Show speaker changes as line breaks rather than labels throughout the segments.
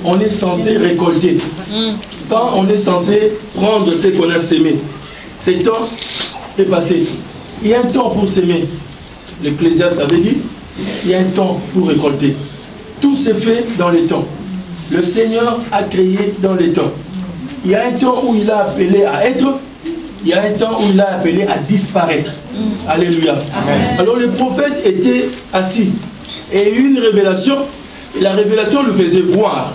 on est censé récolter. Quand on est censé prendre ce qu'on a sémé, ce temps est passé. Il y a un temps pour s'aimer. L'Ecclésiaste avait dit, il y a un temps pour récolter. Tout se fait dans les temps. Le Seigneur a créé dans les temps. Il y a un temps où il a appelé à être, il y a un temps où il a appelé à disparaître. Alléluia. Amen. Alors le prophète était assis et une révélation, et la révélation lui faisait voir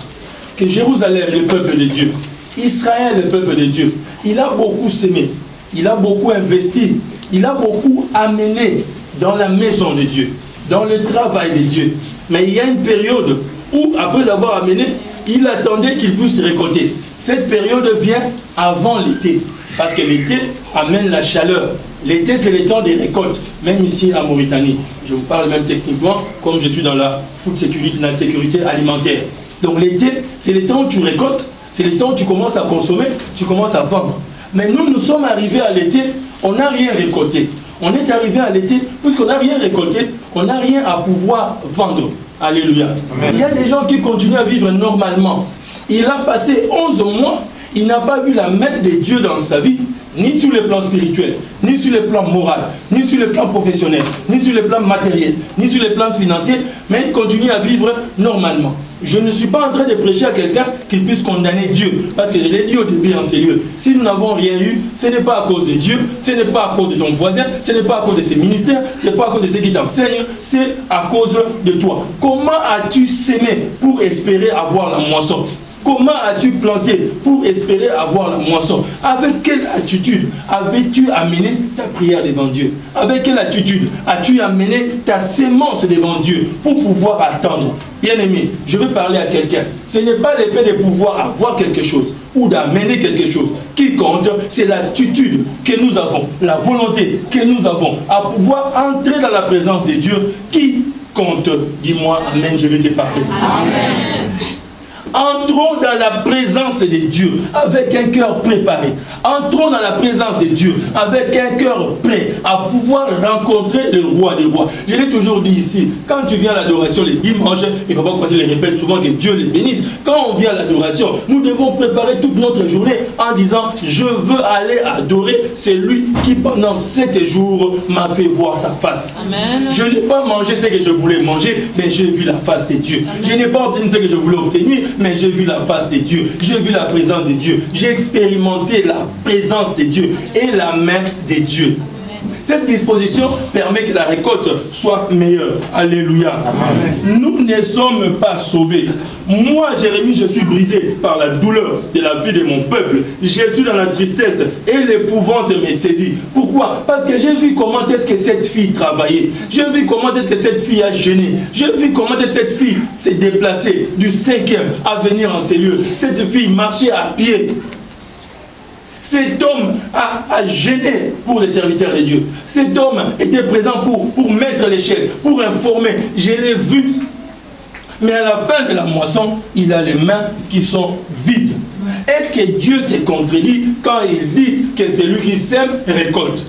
que Jérusalem, le peuple de Dieu, Israël, le peuple de Dieu, il a beaucoup sémé, il a beaucoup investi, il a beaucoup amené dans la maison de Dieu, dans le travail de Dieu. Mais il y a une période où, après avoir amené, il attendait qu'il puisse récolter. Cette période vient avant l'été, parce que l'été amène la chaleur. L'été, c'est le temps des récoltes, même ici en Mauritanie. Je vous parle même techniquement, comme je suis dans la food security, dans la sécurité alimentaire. Donc l'été, c'est le temps où tu récoltes, c'est le temps où tu commences à consommer, tu commences à vendre. Mais nous sommes arrivés à l'été, on n'a rien récolté. On est arrivé à l'été, puisqu'on n'a rien récolté, on n'a rien à pouvoir vendre. Alléluia. Amen. Il y a des gens qui continuent à vivre normalement. Il a passé 11 mois, il n'a pas vu la main de Dieu dans sa vie, ni sur le plan spirituel, ni sur le plan moral, ni sur le plan professionnel, ni sur le plan matériel, ni sur le plan financier, mais il continue à vivre normalement. Je ne suis pas en train de prêcher à quelqu'un qu'il puisse condamner Dieu. Parce que je l'ai dit au début en ces lieux. Si nous n'avons rien eu, ce n'est pas à cause de Dieu, ce n'est pas à cause de ton voisin, ce n'est pas à cause de ses ministères, ce n'est pas à cause de ceux qui t'enseignent, c'est à cause de toi. Comment as-tu sémé pour espérer avoir la moisson? Comment as-tu planté pour espérer avoir la moisson? Avec quelle attitude avais-tu amené ta prière devant Dieu? Avec quelle attitude as-tu amené ta sémence devant Dieu pour pouvoir attendre? Bien-aimé, je veux parler à quelqu'un. Ce n'est pas le fait de pouvoir avoir quelque chose ou d'amener quelque chose qui compte, c'est l'attitude que nous avons, la volonté que nous avons à pouvoir entrer dans la présence de Dieu qui compte. Dis-moi Amen, je vais te parler. Amen. Entrons dans la présence de Dieu avec un cœur préparé. Entrons dans la présence de Dieu avec un cœur prêt à pouvoir rencontrer le roi des rois. Je l'ai toujours dit ici, quand tu viens à l'adoration les dimanches, et Papa Kwasi le répète souvent, que Dieu les bénisse, quand on vient à l'adoration, nous devons préparer toute notre journée en disant, je veux aller adorer celui qui pendant 7 jours m'a fait voir sa face. Amen. Je n'ai pas mangé ce que je voulais manger, mais j'ai vu la face de Dieu. Amen. Je n'ai pas obtenu ce que je voulais obtenir, mais j'ai vu la face de Dieu, j'ai vu la présence de Dieu, j'ai expérimenté la présence de Dieu et la main de Dieu. Cette disposition permet que la récolte soit meilleure. Alléluia. Amen. Nous ne sommes pas sauvés. Moi, Jérémie, je suis brisé par la douleur de la vie de mon peuple. Je suis dans la tristesse et l'épouvante me saisit. Pourquoi? Parce que j'ai vu comment est-ce que cette fille travaillait. J'ai vu comment est-ce que cette fille a gêné. J'ai vu comment est-ce que cette fille s'est déplacée du 5e à venir en ces lieux. Cette fille marchait à pied. Cet homme a gêné pour les serviteurs de Dieu. Cet homme était présent pour mettre les chaises, pour informer. Je l'ai vu. Mais à la fin de la moisson, il a les mains qui sont vides. Est-ce que Dieu s'est contredit quand il dit que celui qui sème récolte?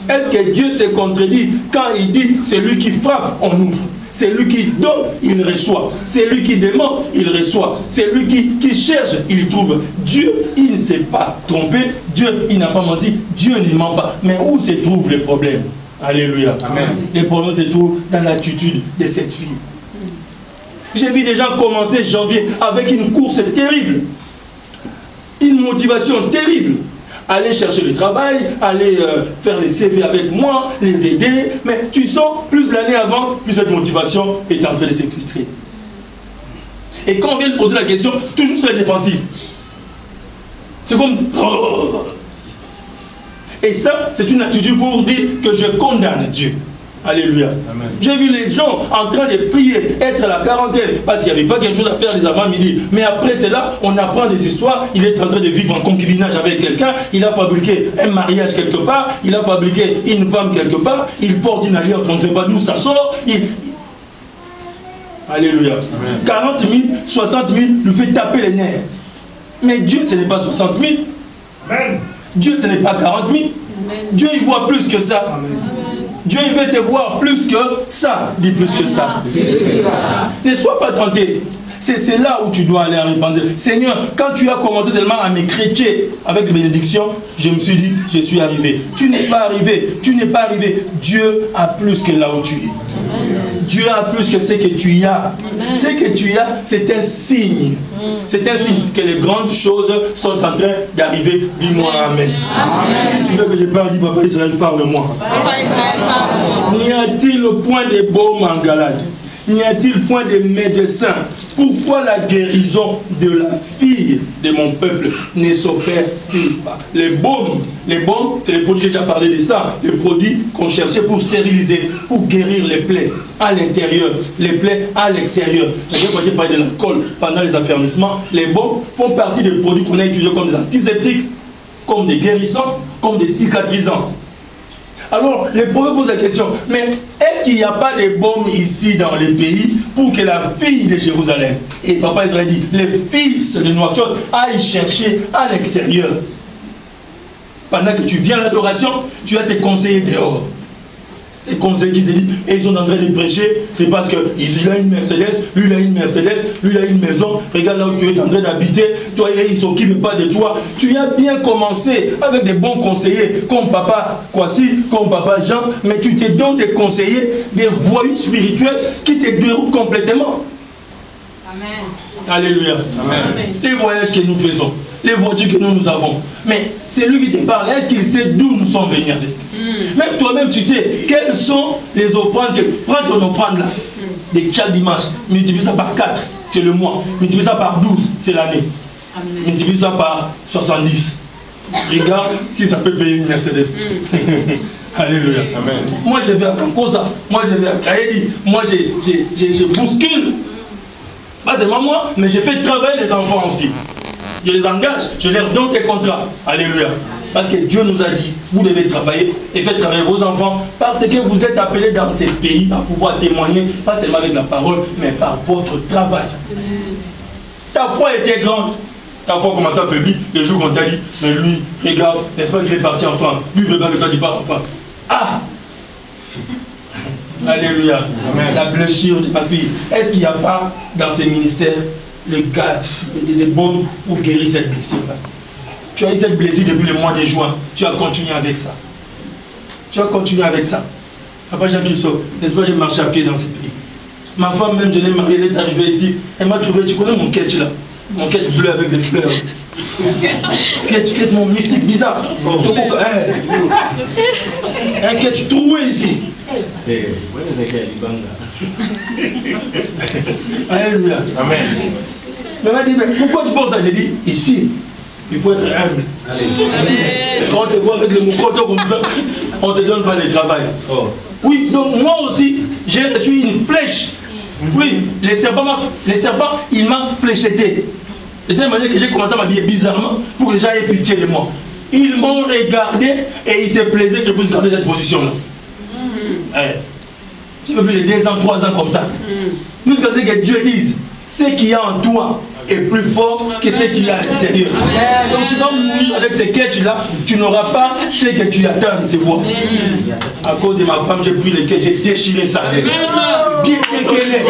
Est-ce que Dieu s'est contredit quand il dit celui qui frappe, on ouvre? C'est lui qui donne, il reçoit. C'est lui qui demande, il reçoit. C'est lui qui cherche, il trouve. Dieu, il ne s'est pas trompé. Dieu, il n'a pas menti. Dieu ne ment pas. Mais où se trouve le problème? Alléluia. Amen. Le problème se trouve dans l'attitude de cette fille. J'ai vu des gens commencer janvier avec une course terrible. Une motivation terrible. Aller chercher le travail, aller faire les CV avec moi, les aider. Mais tu sens, plus l'année avance, plus cette motivation est en train de s'infiltrer. Et quand on vient de poser la question, toujours sur la défensive. C'est comme... Et ça, c'est une attitude pour dire que je condamne Dieu. Alléluia. J'ai vu les gens en train de prier, être à la quarantaine, parce qu'il n'y avait pas quelque chose à faire les avant-midi. Mais après cela, on apprend des histoires. Il est en train de vivre en concubinage avec quelqu'un. Il a fabriqué un mariage quelque part. Il a fabriqué une femme quelque part. Il porte une alliance, on ne sait pas d'où ça sort. Alléluia. Amen. 40 000, 60 000 lui fait taper les nerfs. Mais Dieu, ce n'est pas 60 000. Amen. Dieu, ce n'est pas 40 000. Amen. Dieu, il voit plus que ça. Amen. Dieu, il veut te voir plus que ça. Dis plus que ça. Ne sois pas tenté. C'est là où tu dois aller à répandre. Seigneur, quand tu as commencé seulement à m'écréter avec les bénédictions, je me suis dit, je suis arrivé. Tu n'es pas arrivé, tu n'es pas arrivé. Dieu a plus que là où tu es. Dieu a plus que ce que tu as. Ce que tu as, c'est un signe. C'est un signe que les grandes choses sont en train d'arriver. Dis-moi amen. Si tu veux que je parle, dis Papa Israël, parle-moi. N'y a-t-il point de baume en Galate? N'y a-t-il point de médecin? Pourquoi la guérison de la fille de mon peuple ne s'opère-t-il pas? Les baumes, c'est les produits, j'ai déjà parlé de ça, les produits qu'on cherchait pour stériliser, pour guérir les plaies à l'intérieur, les plaies à l'extérieur. Quand j'ai parlé de l'alcool pendant les affermissements, les baumes font partie des produits qu'on a utilisés comme des antiseptiques, comme des guérissants, comme des cicatrisants. Alors, les prophètes posent la question, mais est-ce qu'il n'y a pas de baumes ici dans les pays pour que la fille de Jérusalem, et Papa Israël dit, les fils de Nouakchott aillent chercher à l'extérieur? Pendant que tu viens à l'adoration, tu as tes conseillers dehors. Tes conseillers qui te disent, et ils sont en train de prêcher, c'est parce qu'il a une Mercedes, lui il a une Mercedes, lui il a une maison, regarde là où tu es en train d'habiter, toi il ne s'occupe pas de toi. Tu as bien commencé avec des bons conseillers, comme Papa Kwasi, comme Papa Jean, mais tu te donnes des conseillers, des voyous spirituels qui te déroutent complètement. Amen. Alléluia. Amen. Les voyages que nous faisons, les voitures que nous avons, mais c'est lui qui te parle, est-ce qu'il sait d'où nous sommes venus avec? Même toi-même, tu sais, quelles sont les offrandes que... Prends ton offrande là, de chaque dimanche, multiplie ça par 4, c'est le mois. Multiplie ça par 12, c'est l'année. Multiplie ça par 70. Regarde si ça peut payer une Mercedes. Alléluia. Amen. Moi, je vais à Kankosa, moi, je vais à Kaedi, moi, je bouscule. Pas seulement moi, mais je fais travailler les enfants aussi. Je les engage, je leur donne des contrats. Alléluia. Parce que Dieu nous a dit, vous devez travailler et faites travailler vos enfants parce que vous êtes appelés dans ces pays à pouvoir témoigner, pas seulement avec la parole, mais par votre travail. Ta foi était grande. Ta foi commençait à faiblir le jour qu'on t'a dit, mais lui, regarde, n'est-ce pas qu'il est parti en France? Lui, il veut pas que toi tu parles en France. Ah! Alléluia. Amen. La blessure de ma fille. Est-ce qu'il n'y a pas dans ces ministères le gars, les baumes pour guérir cette blessure-là? Tu as eu cette blessure depuis le mois de juin. Tu as continué avec ça. Tu as continué avec ça. Papa Jean-Christophe, n'est-ce pas, j'ai marché à pied dans ces pays. Ma femme même, je l'ai mariée, elle est arrivée ici. Elle m'a trouvé, tu connais mon ketch là? Mon ketch bleu avec des fleurs. Ketch mon mystique bizarre. Un ketch troué ici. Alléluia. Amen. Elle m'a dit, mais pourquoi tu penses ça? J'ai dit, ici, il faut être humble. Quand on te voit avec le moukoto comme ça, on ne te donne pas le travail. Oh. Oui, donc moi aussi, j'ai reçu une flèche. Oui, les serpents, il m'a fléchetté. C'était une manière que j'ai commencé à m'habiller bizarrement pour que les gens aient pitié de moi. Ils m'ont regardé et ils se plaisaient que je puisse garder cette position-là. Tu veux plus de 2 ans, 3 ans comme ça. Jusqu'à ce que Dieu dise, ce qu'il y a en toi est plus fort que ce qu'il y a à l'extérieur. Donc tu vas mourir avec ces quêtes-là, tu n'auras pas ce que tu attends de recevoir. À cause de ma femme, j'ai pris les quêtes, j'ai déchiré ça. Bien qu'elle est.